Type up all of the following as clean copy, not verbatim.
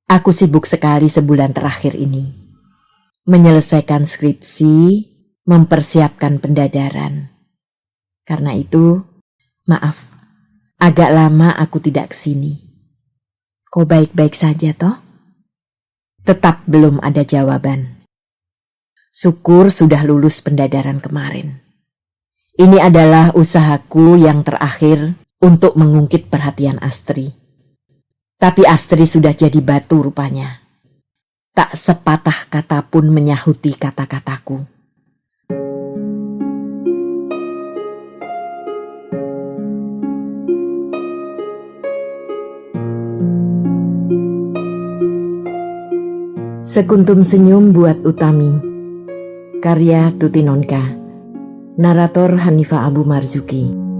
Aku sibuk sekali sebulan terakhir ini. Menyelesaikan skripsi, mempersiapkan pendadaran. Karena itu, maaf, agak lama aku tidak kesini. Kau baik-baik saja toh? Tetap belum ada jawaban. Syukur sudah lulus pendadaran kemarin. Ini adalah usahaku yang terakhir untuk mengungkit perhatian Astri. Tapi Astri sudah jadi batu rupanya. Tak sepatah kata pun menyahuti kata-kataku. Sekuntum senyum buat Utami. Karya Tuti Nonka. Narator Hanifah Abu Marzuki.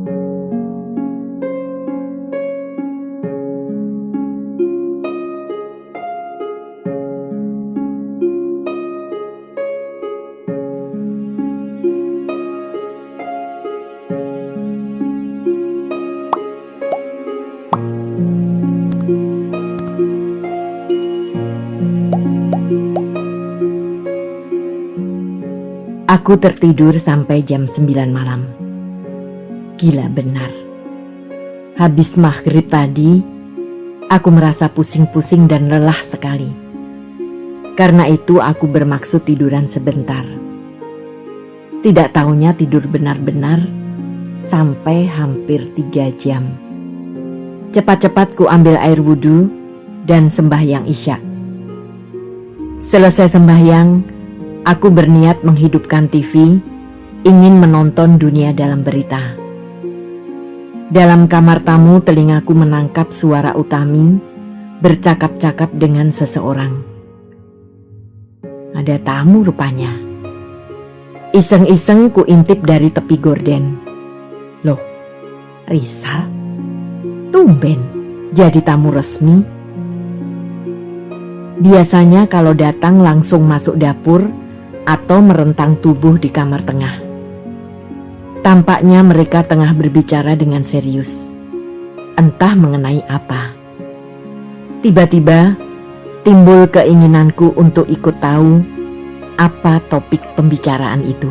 Aku tertidur sampai jam 9 malam. Gila benar. Habis maghrib tadi, aku merasa pusing-pusing dan lelah sekali. Karena itu aku bermaksud tiduran sebentar. Tidak taunya tidur benar-benar sampai hampir 3 jam. Cepat-cepat ku ambil air wudhu dan sembahyang isya. Selesai sembahyang, aku berniat menghidupkan TV, ingin menonton dunia dalam berita. Dalam kamar tamu telingaku menangkap suara Utami bercakap-cakap dengan seseorang. Ada tamu rupanya. Iseng-iseng ku intip dari tepi gorden. Loh, Rizal? Tumben jadi tamu resmi. Biasanya kalau datang langsung masuk dapur atau merentang tubuh di kamar tengah. Tampaknya mereka tengah berbicara dengan serius, entah mengenai apa. Tiba-tiba timbul keinginanku untuk ikut tahu apa topik pembicaraan itu.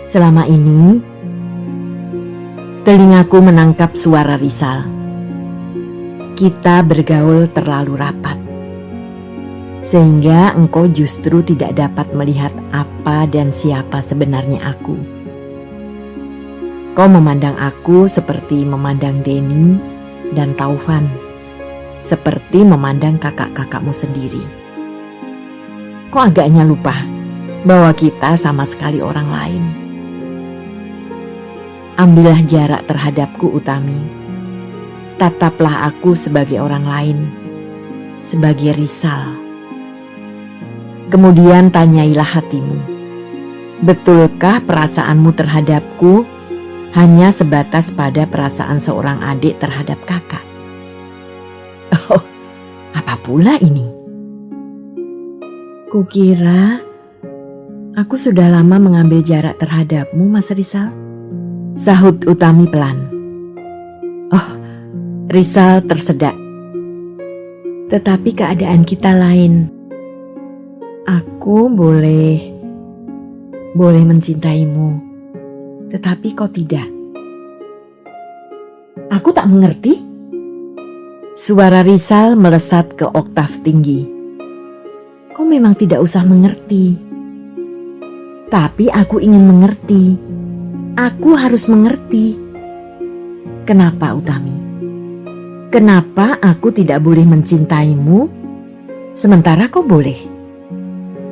Selama ini, telingaku menangkap suara Rizal. Kita bergaul terlalu rapat, sehingga engkau justru tidak dapat melihat apa dan siapa sebenarnya aku. Kau memandang aku seperti memandang Denny dan Taufan, seperti memandang kakak-kakakmu sendiri. Kau agaknya lupa bahwa kita sama sekali orang lain. Ambillah jarak terhadapku, Utami. Tataplah aku sebagai orang lain, sebagai Rizal. Kemudian tanyailah hatimu, betulkah perasaanmu terhadapku hanya sebatas pada perasaan seorang adik terhadap kakak? Oh, apa pula ini? Kukira aku sudah lama mengambil jarak terhadapmu, Mas Rizal, sahut Utami pelan. Oh, Rizal tersedak. Tetapi keadaan kita lain. Aku boleh mencintaimu, tetapi kau tidak. Aku tak mengerti. Suara Rizal melesat ke oktav tinggi. Kau memang tidak usah mengerti. Tapi aku ingin mengerti. Aku harus mengerti. Kenapa, Utami? Kenapa aku tidak boleh mencintaimu, sementara kau boleh?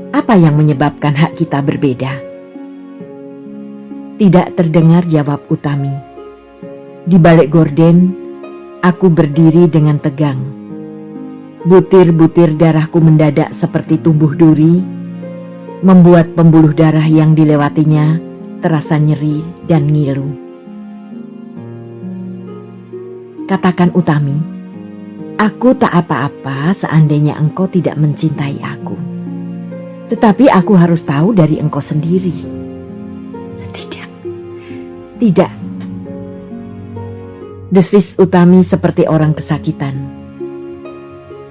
Apa yang menyebabkan hak kita berbeda? Tidak terdengar jawab Utami. Di balik gorden, aku berdiri dengan tegang. Butir-butir darahku mendadak seperti tumbuh duri, membuat pembuluh darah yang dilewatinya terasa nyeri dan ngilu. Katakan, Utami, aku tak apa-apa seandainya engkau tidak mencintai aku. Tetapi aku harus tahu dari engkau sendiri. Tidak. Desis Utami seperti orang kesakitan.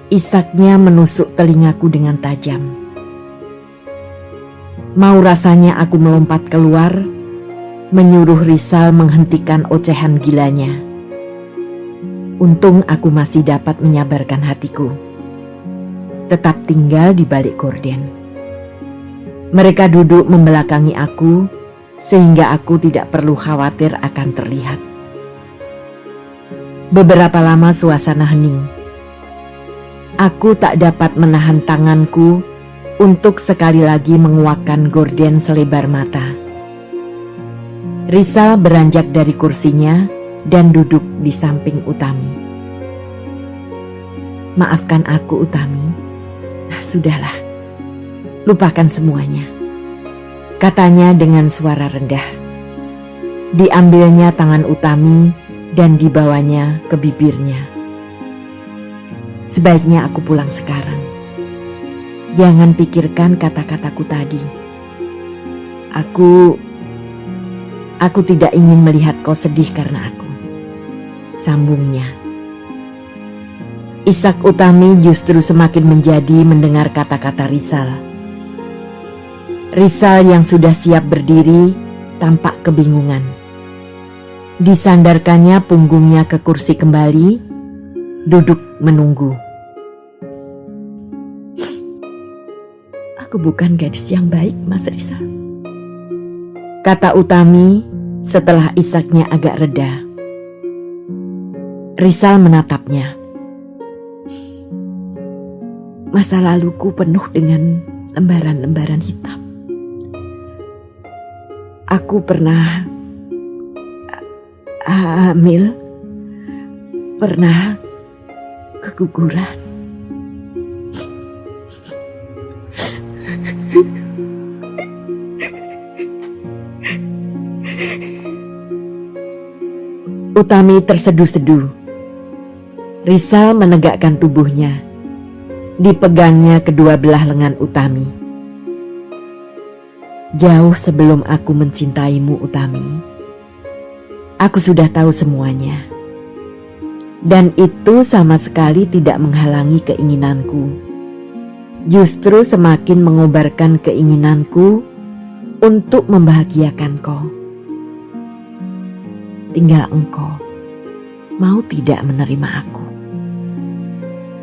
Isaknya menusuk telingaku dengan tajam. Mau rasanya aku melompat keluar, menyuruh Rizal menghentikan ocehan gilanya. Untung aku masih dapat menyabarkan hatiku. Tetap tinggal di balik gorden. Mereka duduk membelakangi aku, sehingga aku tidak perlu khawatir akan terlihat. Beberapa lama suasana hening. Aku tak dapat menahan tanganku untuk sekali lagi menguakkan gorden selebar mata. Rizal beranjak dari kursinya dan duduk di samping Utami. "Maafkan aku, Utami. Sudahlah, lupakan semuanya," katanya dengan suara rendah. Diambilnya tangan Utami dan dibawanya ke bibirnya. "Sebaiknya aku pulang sekarang. Jangan pikirkan kata-kataku tadi. Aku tidak ingin melihat kau sedih karena aku," sambungnya. Isak Utami justru semakin menjadi mendengar kata-kata Rizal. Rizal yang sudah siap berdiri tampak kebingungan. Disandarkannya punggungnya ke kursi kembali, duduk menunggu. "Aku bukan gadis yang baik, Mas Rizal," kata Utami setelah isaknya agak reda. Rizal menatapnya. "Masa laluku penuh dengan lembaran-lembaran hitam. Aku pernah hamil, pernah keguguran. Utami terseduh-seduh. Rizal menegakkan tubuhnya. Dipegangnya kedua belah lengan Utami. "Jauh sebelum aku mencintaimu, Utami, aku sudah tahu semuanya. Dan itu sama sekali tidak menghalangi keinginanku. Justru semakin mengobarkan keinginanku untuk membahagiakan kau. Tinggal engkau mau tidak menerima aku."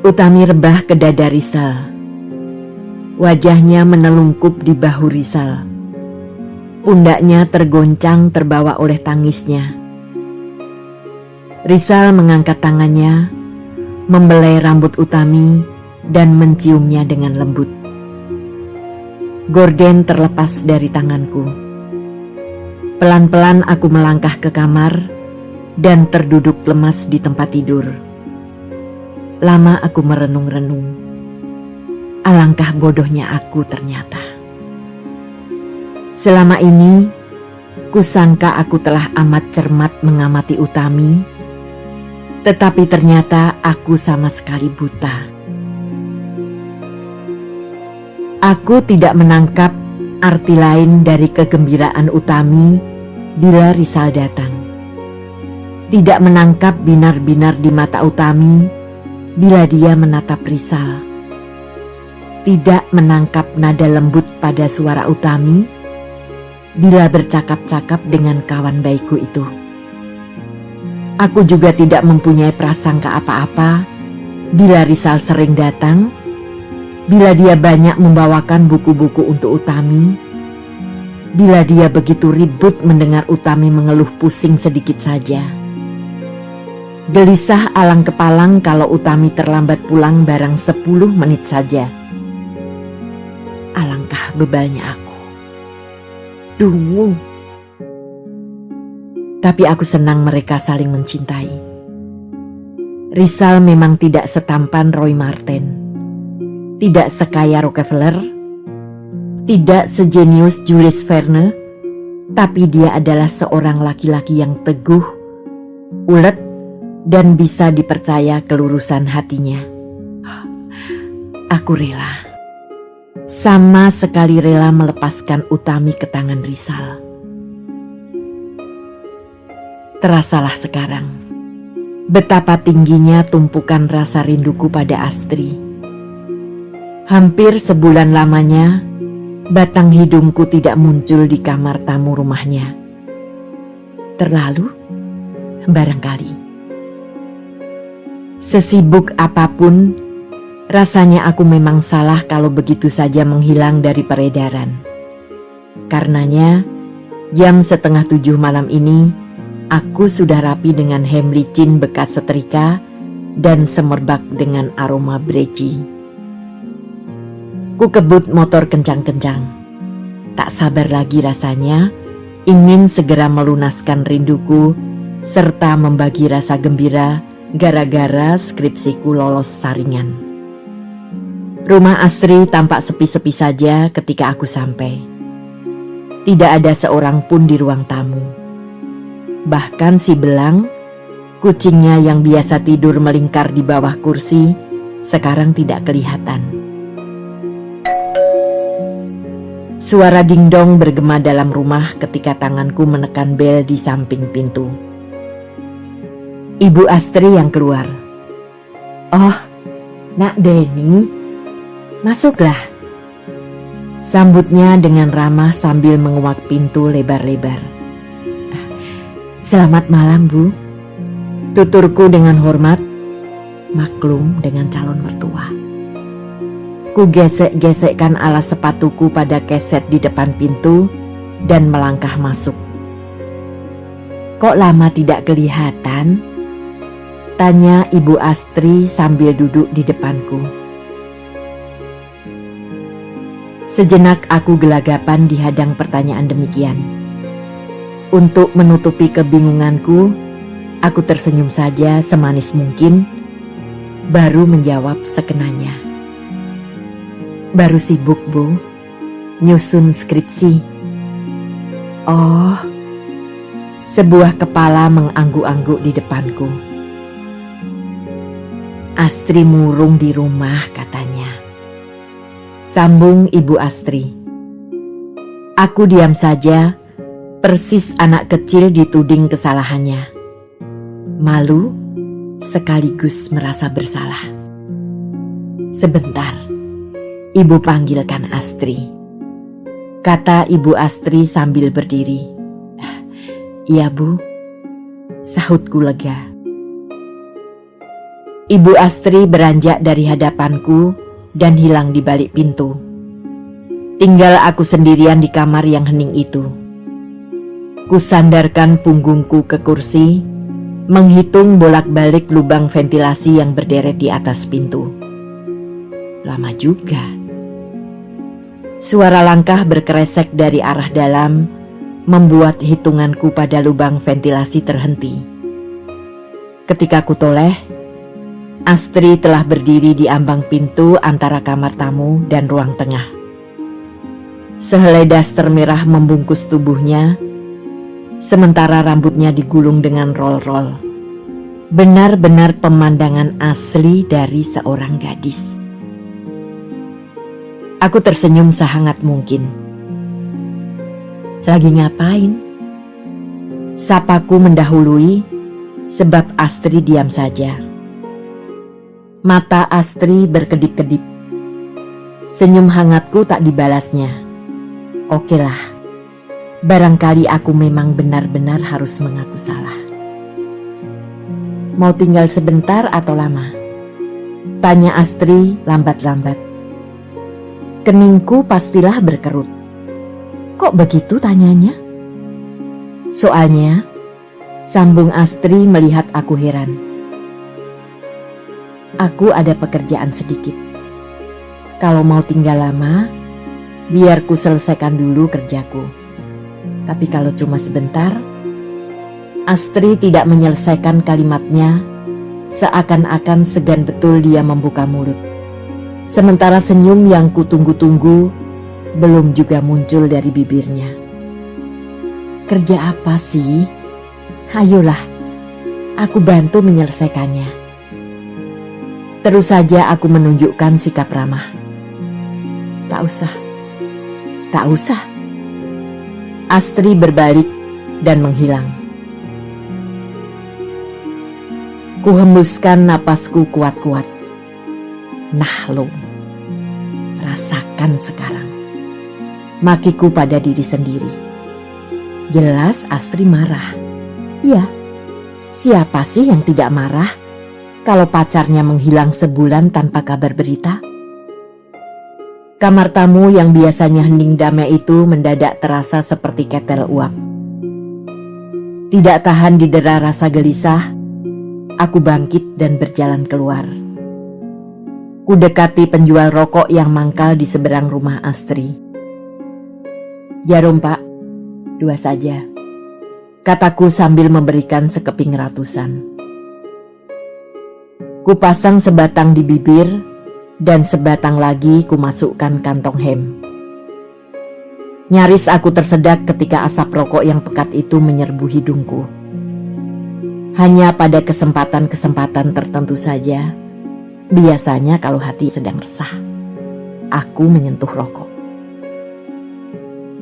Utami rebah ke dada Rizal. Wajahnya menelungkup di bahu Rizal. Pundaknya tergoncang terbawa oleh tangisnya. Rizal mengangkat tangannya, membelai rambut Utami dan menciumnya dengan lembut. Gorden terlepas dari tanganku. Pelan-pelan aku melangkah ke kamar dan terduduk lemas di tempat tidur. Lama aku merenung-renung. Alangkah bodohnya aku ternyata. Selama ini, kusangka aku telah amat cermat mengamati Utami, tetapi ternyata aku sama sekali buta. Aku tidak menangkap arti lain dari kegembiraan Utami bila Rizal datang. Tidak menangkap binar-binar di mata Utami bila dia menatap Rizal. Tidak menangkap nada lembut pada suara Utami bila bercakap-cakap dengan kawan baikku itu. Aku juga tidak mempunyai prasangka apa-apa bila Rizal sering datang, bila dia banyak membawakan buku-buku untuk Utami, bila dia begitu ribut mendengar Utami mengeluh pusing sedikit saja. Gelisah alang kepalang kalau Utami terlambat pulang barang 10 menit saja. Alangkah bebalnya aku. Dungu. Tapi aku senang mereka saling mencintai. Rizal memang tidak setampan Roy Marten, tidak sekaya Rockefeller, tidak sejenius Jules Verne, tapi dia adalah seorang laki-laki yang teguh, ulet, dan bisa dipercaya kelurusan hatinya. Aku rela, sama sekali rela melepaskan Utami ke tangan Rizal. Terasalah sekarang, Betapa tingginya tumpukan rasa rinduku pada Astri. Hampir sebulan lamanya, batang hidungku tidak muncul di kamar tamu rumahnya. Terlalu? Barangkali. Sesibuk apapun, rasanya aku memang salah kalau begitu saja menghilang dari peredaran. Karenanya, jam 6:30 malam ini, aku sudah rapi dengan hem licin bekas setrika dan semerbak dengan aroma breci. Ku kebut motor kencang-kencang. Tak sabar lagi rasanya, ingin segera melunaskan rinduku serta membagi rasa gembira gara-gara skripsiku lolos saringan. Rumah Astri tampak sepi-sepi saja ketika aku sampai. Tidak ada seorang pun di ruang tamu. Bahkan si Belang, kucingnya yang biasa tidur melingkar di bawah kursi, sekarang tidak kelihatan. Suara dingdong bergema dalam rumah ketika tanganku menekan bel di samping pintu. Ibu Astri yang keluar. "Oh, Nak Deni, masuklah," sambutnya dengan ramah sambil menguak pintu lebar-lebar. "Selamat malam, Bu," tuturku dengan hormat, maklum dengan calon mertua. Ku gesek-gesekkan alas sepatuku pada keset di depan pintu dan melangkah masuk. "Kok lama tidak kelihatan?" tanya Ibu Astri sambil duduk di depanku. Sejenak aku gelagapan dihadang pertanyaan demikian. Untuk menutupi kebingunganku, aku tersenyum saja semanis mungkin, baru menjawab sekenanya. "Baru sibuk, Bu, nyusun skripsi." "Oh," sebuah kepala mengangguk-angguk di depanku. "Astri murung di rumah," katanya. Sambung Ibu Astri. Aku diam saja, persis anak kecil dituding kesalahannya. Malu sekaligus merasa bersalah. "Sebentar," Ibu panggilkan Astri. Kata Ibu Astri sambil berdiri. "Iya, Bu," sahutku lega. Ibu Astri beranjak dari hadapanku dan hilang di balik pintu. Tinggal aku sendirian di kamar yang hening itu. Kusandarkan punggungku ke kursi, menghitung bolak-balik lubang ventilasi yang berderet di atas pintu. Lama juga. Suara langkah berkeresek dari arah dalam membuat hitunganku pada lubang ventilasi terhenti. Ketika ku toleh, Astri telah berdiri di ambang pintu antara kamar tamu dan ruang tengah. Sehelai daster merah membungkus tubuhnya, sementara rambutnya digulung dengan roll-roll. Benar-benar pemandangan asli dari seorang gadis. Aku tersenyum sehangat mungkin. "Lagi ngapain?" Sapaku mendahului, sebab Astri diam saja. Mata Astri berkedip-kedip. Senyum hangatku tak dibalasnya. Okelah, barangkali aku memang benar-benar harus mengaku salah. "Mau tinggal sebentar atau lama?" tanya Astri lambat-lambat. Keningku pastilah berkerut. "Kok begitu?" tanyanya. "Soalnya," sambung Astri melihat aku heran, "aku ada pekerjaan sedikit. Kalau mau tinggal lama, biar ku selesaikan dulu kerjaku. Tapi kalau cuma sebentar..." Astri tidak menyelesaikan kalimatnya, seakan-akan segan betul dia membuka mulut. Sementara senyum yang kutunggu-tunggu belum juga muncul dari bibirnya. "Kerja apa sih? Ayolah, aku bantu menyelesaikannya." Terus saja aku menunjukkan sikap ramah. Tak usah. Astri berbalik dan menghilang. Kuhembuskan napasku kuat-kuat. Nah lo, rasakan sekarang. Makiku pada diri sendiri. Jelas Astri marah. Ya, siapa sih yang tidak marah kalau pacarnya menghilang sebulan tanpa kabar berita? Kamar tamu yang biasanya hening damai itu mendadak terasa seperti ketel uap. Tidak tahan didera rasa gelisah, aku bangkit dan berjalan keluar. Kudekati penjual rokok yang mangkal di seberang rumah Astri. "Jarum pak, 2 saja," kataku sambil memberikan sekeping ratusan. Kupasang sebatang di bibir dan sebatang lagi kumasukkan kantong hem. Nyaris aku tersedak ketika asap rokok yang pekat itu menyerbu hidungku. Hanya pada kesempatan-kesempatan tertentu saja, biasanya kalau hati sedang resah, aku menyentuh rokok.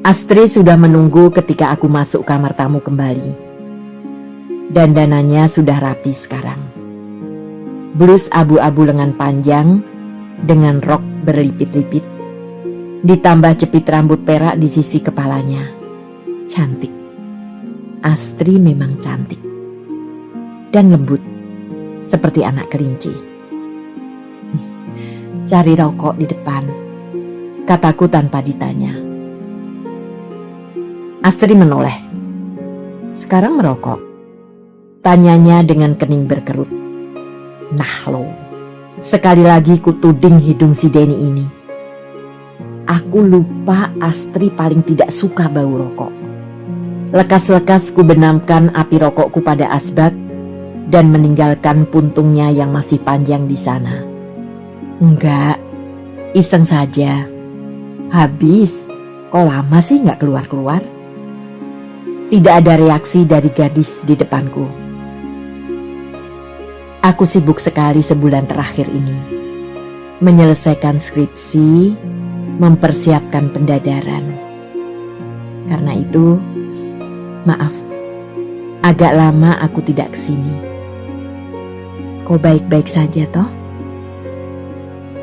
Astri sudah menunggu ketika aku masuk kamar tamu kembali. Dandanannya sudah rapi sekarang. Blus abu-abu lengan panjang dengan rok berlipit-lipit, ditambah cepit rambut perak di sisi kepalanya. Cantik. Astri memang cantik. Dan lembut, seperti anak kelinci. "Cari rokok di depan," kataku tanpa ditanya. Astri menoleh. "Sekarang merokok?" tanyanya dengan kening berkerut. Nah lo, sekali lagi kutuding hidung si Denny ini. Aku lupa Astri paling tidak suka bau rokok. Lekas-lekas ku benamkan api rokokku pada asbak dan meninggalkan puntungnya yang masih panjang di sana. "Enggak, iseng saja." "Habis, kok lama sih nggak keluar-keluar?" Tidak ada reaksi dari gadis di depanku. Aku sibuk sekali sebulan terakhir ini. Menyelesaikan skripsi, mempersiapkan pendadaran. Karena itu, maaf, agak lama aku tidak kesini. "Kau baik-baik saja toh?"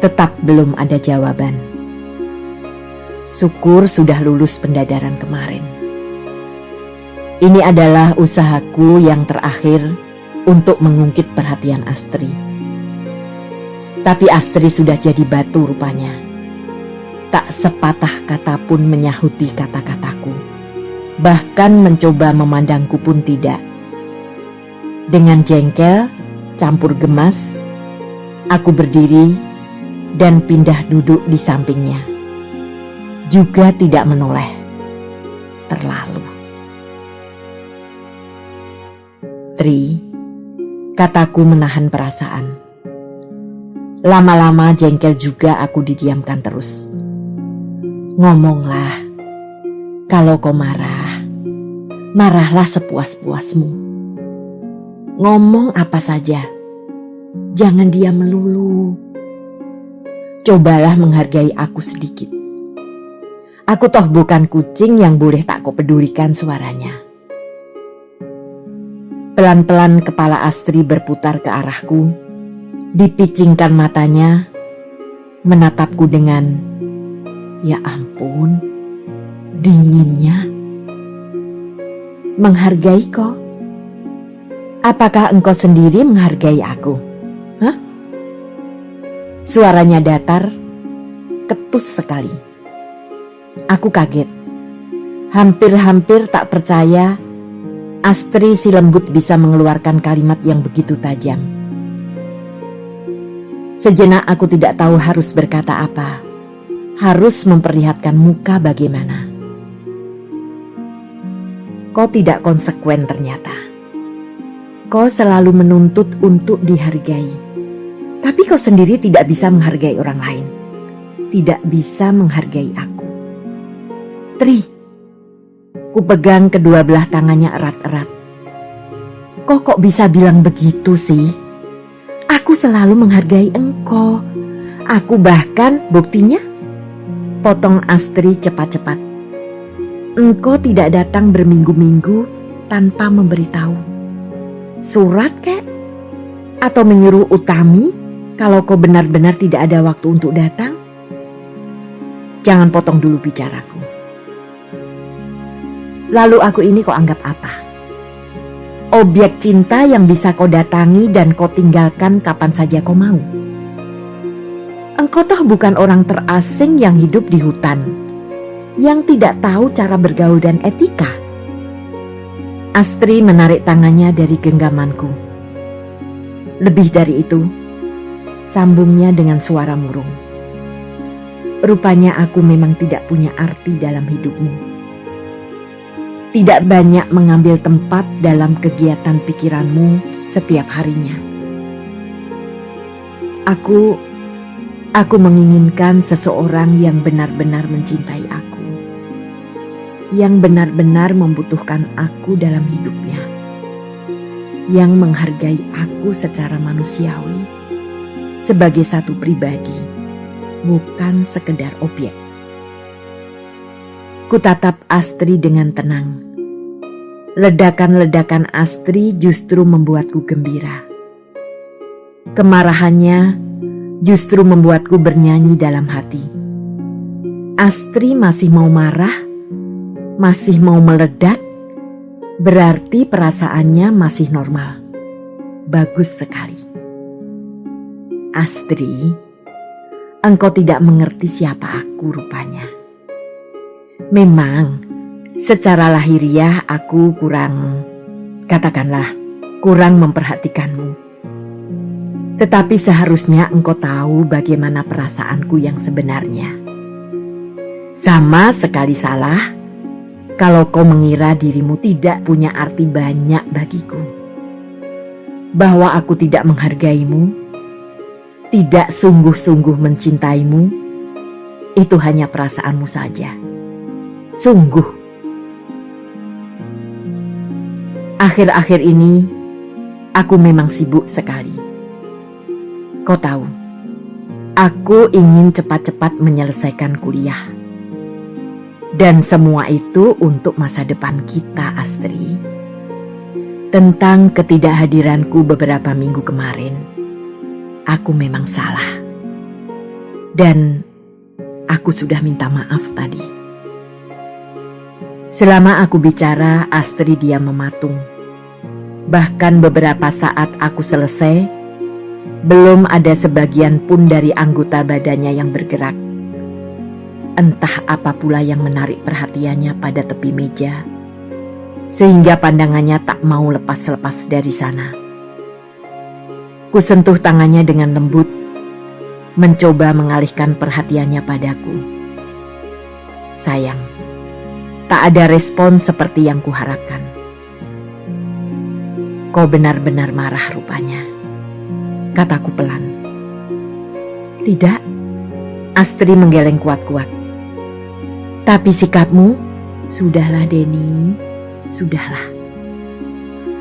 Tetap belum ada jawaban. Syukur sudah lulus pendadaran kemarin. Ini adalah usahaku yang terakhir untuk mengungkit perhatian Astri. Tapi Astri sudah jadi batu rupanya. Tak sepatah kata pun menyahuti kata-kataku. Bahkan mencoba memandangku pun tidak. Dengan jengkel, campur gemas, aku berdiri dan pindah duduk di sampingnya. Juga tidak menoleh. Terlalu. "Tri," kataku menahan perasaan. Lama-lama jengkel juga aku didiamkan terus. "Ngomonglah. Kalau kau marah, marahlah sepuas-puasmu. Ngomong apa saja. Jangan diam melulu. Cobalah menghargai aku sedikit. Aku toh bukan kucing yang boleh tak kau pedulikan suaranya." Pelan-pelan kepala Astri berputar ke arahku, dipicingkan matanya, menatapku dengan, ya ampun, dinginnya. "Menghargai kok? Apakah engkau sendiri menghargai aku? Hah?" Suaranya datar, ketus sekali. Aku kaget. Hampir-hampir tak percaya Astri si lembut bisa mengeluarkan kalimat yang begitu tajam. Sejenak aku tidak tahu harus berkata apa. Harus memperlihatkan muka bagaimana. Kau tidak konsekuen ternyata. Kau selalu menuntut untuk dihargai. Tapi kau sendiri tidak bisa menghargai orang lain. Tidak bisa menghargai aku. "Tri," ku pegang kedua belah tangannya erat-erat. Kok bisa bilang begitu sih? Aku selalu menghargai engkau. Aku bahkan, buktinya, potong Astri cepat-cepat. Engkau tidak datang berminggu-minggu tanpa memberitahu. Surat kek? Atau menyuruh Utami kalau kau benar-benar tidak ada waktu untuk datang? Jangan potong dulu bicaraku. Lalu aku ini kau anggap apa? Objek cinta yang bisa kau datangi dan kau tinggalkan kapan saja kau mau. Engkau toh bukan orang terasing yang hidup di hutan, yang tidak tahu cara bergaul dan etika. Astri menarik tangannya dari genggamanku. Lebih dari itu, sambungnya dengan suara murung. Rupanya aku memang tidak punya arti dalam hidupmu. Tidak banyak mengambil tempat dalam kegiatan pikiranmu setiap harinya. Aku menginginkan seseorang yang benar-benar mencintai aku, yang benar-benar membutuhkan aku dalam hidupnya, yang menghargai aku secara manusiawi sebagai satu pribadi, bukan sekedar objek. Kutatap Astri dengan tenang. Ledakan-ledakan Astri justru membuatku gembira. Kemarahannya justru membuatku bernyanyi dalam hati. Astri masih mau marah, masih mau meledak, berarti perasaannya masih normal. Bagus sekali. Astri, engkau tidak mengerti siapa aku rupanya. Memang, secara lahiriah aku kurang memperhatikanmu. Tetapi seharusnya engkau tahu bagaimana perasaanku yang sebenarnya. Sama sekali salah kalau kau mengira dirimu tidak punya arti banyak bagiku. Bahwa aku tidak menghargaimu, tidak sungguh-sungguh mencintaimu, itu hanya perasaanmu saja. Sungguh. Akhir-akhir ini, aku memang sibuk sekali. Kau tahu, aku ingin cepat-cepat menyelesaikan kuliah. Dan semua itu untuk masa depan kita, Astri. Tentang ketidakhadiranku beberapa minggu kemarin, aku memang salah. Dan aku sudah minta maaf tadi. Selama aku bicara, Astri diam mematung. Bahkan beberapa saat aku selesai, belum ada sebagian pun dari anggota badannya yang bergerak. Entah apa pula yang menarik perhatiannya pada tepi meja, sehingga pandangannya tak mau lepas-lepas dari sana. Kusentuh tangannya dengan lembut, mencoba mengalihkan perhatiannya padaku. Sayang, tak ada respon seperti yang kuharapkan. Kau benar-benar marah rupanya, kataku pelan. Tidak, Astri menggeleng kuat-kuat. Tapi sikapmu, sudahlah Denny, sudahlah.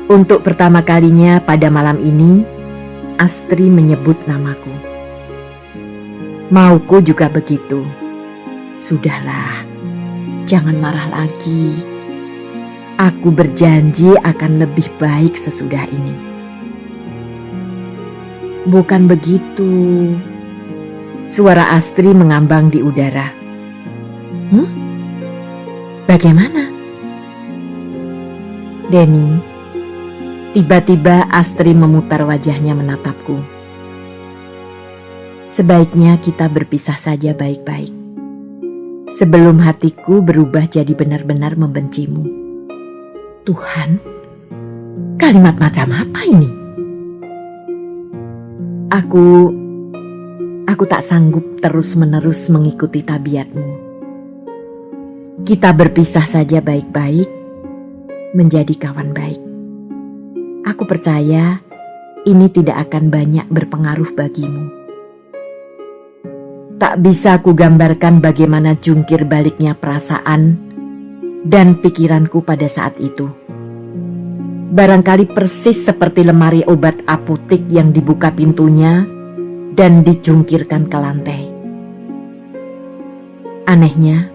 Untuk pertama kalinya pada malam ini, Astri menyebut namaku. Mauku juga begitu. Sudahlah. Jangan marah lagi. Aku berjanji akan lebih baik sesudah ini. Bukan begitu. Suara Astri mengambang di udara. Bagaimana? Denny, tiba-tiba Astri memutar wajahnya menatapku. Sebaiknya kita berpisah saja baik-baik. Sebelum hatiku berubah jadi benar-benar membencimu. Tuhan, kalimat macam apa ini? Aku tak sanggup terus-menerus mengikuti tabiatmu. Kita berpisah saja baik-baik, menjadi kawan baik. Aku percaya ini tidak akan banyak berpengaruh bagimu. Tak bisa ku gambarkan bagaimana jungkir baliknya perasaan dan pikiranku pada saat itu. Barangkali persis seperti lemari obat apotek yang dibuka pintunya dan dijungkirkan ke lantai. Anehnya,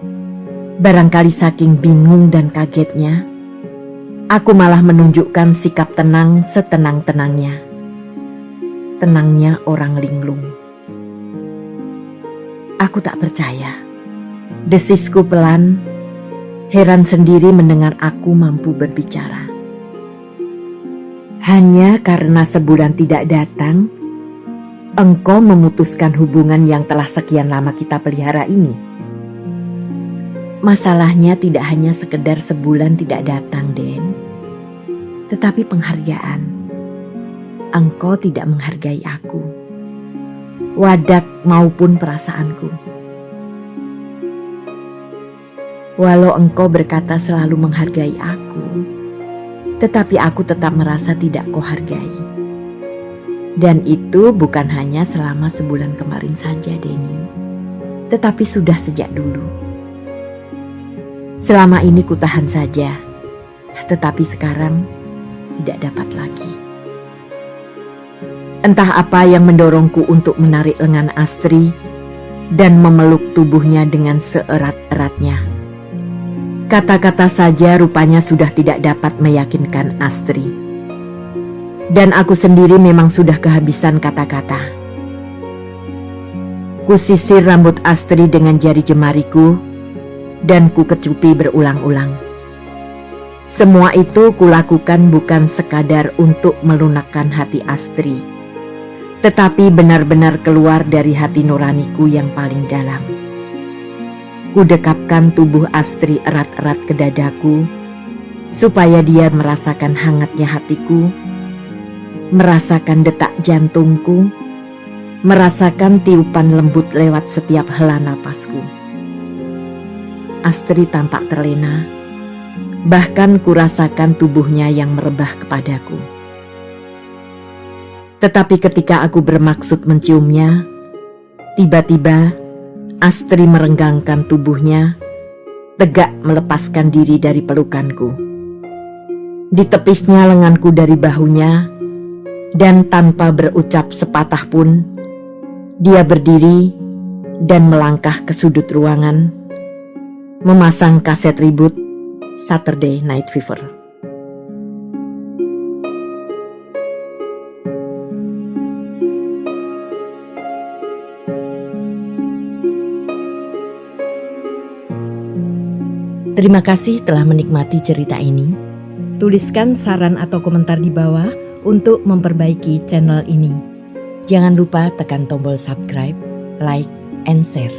barangkali saking bingung dan kagetnya, aku malah menunjukkan sikap tenang setenang-tenangnya. tenangnya orang linglung. Aku tak percaya. Desisku pelan, heran sendiri mendengar aku mampu berbicara. Hanya karena sebulan tidak datang, engkau memutuskan hubungan yang telah sekian lama kita pelihara ini. Masalahnya tidak hanya sekedar sebulan tidak datang, Den, tetapi penghargaan. Engkau tidak menghargai aku, wadak maupun perasaanku. Walau engkau berkata selalu menghargai aku, tetapi aku tetap merasa tidak kau hargai. Dan itu bukan hanya selama sebulan kemarin saja, Denny, tetapi sudah sejak dulu. Selama ini kutahan saja, tetapi sekarang tidak dapat lagi. Entah apa yang mendorongku untuk menarik lengan Astri dan memeluk tubuhnya dengan seerat-eratnya. Kata-kata saja rupanya sudah tidak dapat meyakinkan Astri. Dan aku sendiri memang sudah kehabisan kata-kata. Kusisir rambut Astri dengan jari jemariku dan ku kecupi berulang-ulang. Semua itu kulakukan bukan sekadar untuk melunakkan hati Astri, tetapi benar-benar keluar dari hati nuraniku yang paling dalam. Ku dekapkan tubuh Astri erat-erat ke dadaku, supaya dia merasakan hangatnya hatiku, merasakan detak jantungku, merasakan tiupan lembut lewat setiap hela napasku. Astri tampak terlena, bahkan kurasakan tubuhnya yang merebah kepadaku. Tetapi ketika aku bermaksud menciumnya, tiba-tiba Astri merenggangkan tubuhnya, tegak melepaskan diri dari pelukanku. Ditepisnya lenganku dari bahunya, dan tanpa berucap sepatah pun, dia berdiri dan melangkah ke sudut ruangan, memasang kaset ribut Saturday Night Fever. Terima kasih telah menikmati cerita ini. Tuliskan saran atau komentar di bawah untuk memperbaiki channel ini. Jangan lupa tekan tombol subscribe, like, and share.